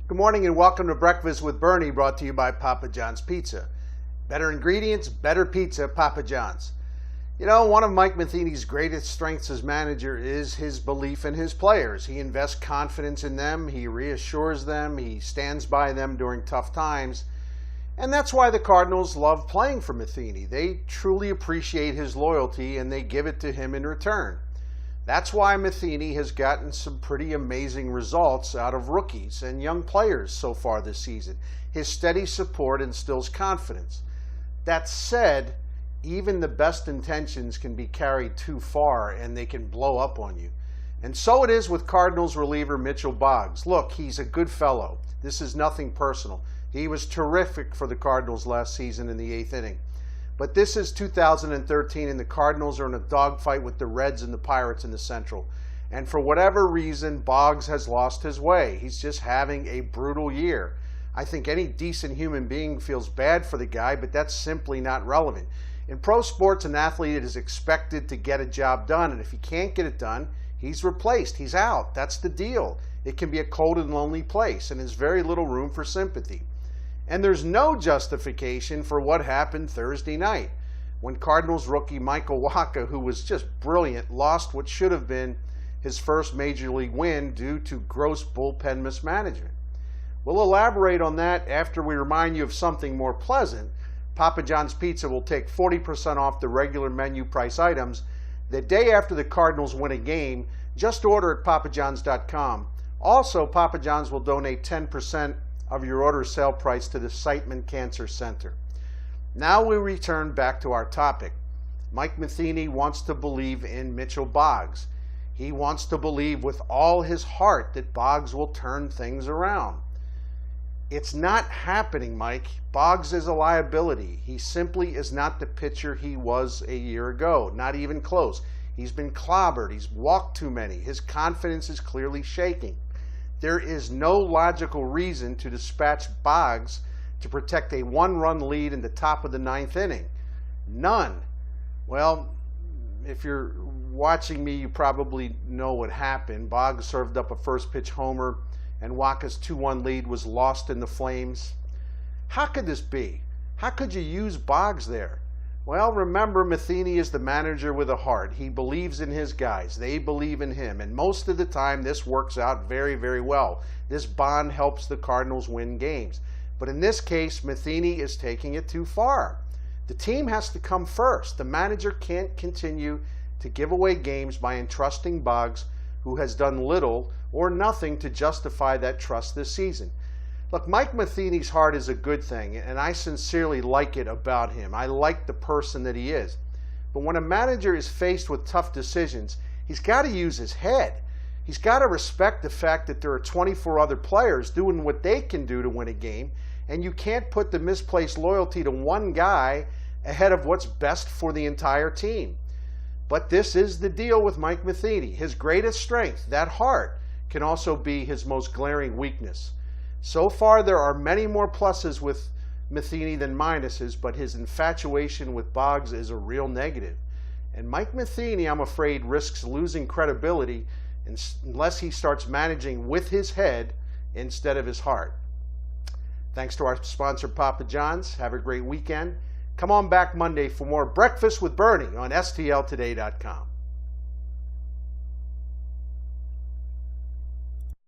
Good morning and welcome to Breakfast with Bernie, brought to you by Papa John's Pizza. Better ingredients, better pizza, Papa John's. You know, one of Mike Matheny's greatest strengths as manager is his belief in his players. He invests confidence in them, he reassures them, he stands by them during tough times. And that's why the Cardinals love playing for Matheny. They truly appreciate his loyalty and they give it to him in return. That's why Matheny has gotten some pretty amazing results out of rookies and young players so far this season. His steady support instills confidence. That said, even the best intentions can be carried too far and they can blow up on you. And so it is with Cardinals reliever Mitchell Boggs. Look, he's a good fellow. This is nothing personal. He was terrific for the Cardinals last season in the 8th inning. But this is 2013 and the Cardinals are in a dogfight with the Reds and the Pirates in the Central. And for whatever reason, Boggs has lost his way. He's just having a brutal year. I think any decent human being feels bad for the guy, but that's simply not relevant. In pro sports, an athlete is expected to get a job done, and if he can't get it done, he's replaced. He's out. That's the deal. It can be a cold and lonely place, and there's very little room for sympathy. And there's no justification for what happened Thursday night when Cardinals rookie Mike Matheny, who was just brilliant, lost what should have been his first major league win due to gross bullpen mismanagement. We'll elaborate on that after we remind you of something more pleasant. Papa John's Pizza will take 40% off the regular menu price items the day after the Cardinals win a game. Just order at papajohns.com. Also, Papa John's will donate 10% of your order sale price to the Siteman Cancer Center. Now we return back to our topic. Mike Matheny wants to believe in Mitchell Boggs. He wants to believe with all his heart that Boggs will turn things around. It's not happening, Mike. Boggs is a liability. He simply is not the pitcher he was a year ago, not even close. He's been clobbered. He's walked too many. His confidence is clearly shaking. There is no logical reason to dispatch Boggs to protect a one-run lead in the top of the 9th inning. None. Well, if you're watching me, you probably know what happened. Boggs served up a first-pitch homer, and Waka's 2-1 lead was lost in the flames. How could this be? How could you use Boggs there? Well, remember, Matheny is the manager with a heart. He believes in his guys. They believe in him. And most of the time, this works out very, very well. This bond helps the Cardinals win games. But in this case, Matheny is taking it too far. The team has to come first. The manager can't continue to give away games by entrusting Boggs, who has done little or nothing to justify that trust this season. Look, Mike Matheny's heart is a good thing, and I sincerely like it about him. I like the person that he is. But when a manager is faced with tough decisions, he's got to use his head. He's got to respect the fact that there are 24 other players doing what they can do to win a game, and you can't put the misplaced loyalty to one guy ahead of what's best for the entire team. But this is the deal with Mike Matheny. His greatest strength, that heart, can also be his most glaring weakness. So far, there are many more pluses with Matheny than minuses, but his infatuation with Boggs is a real negative. And Mike Matheny, I'm afraid, risks losing credibility unless he starts managing with his head instead of his heart. Thanks to our sponsor, Papa John's. Have a great weekend. Come on back Monday for more Breakfast with Bernie on STLtoday.com.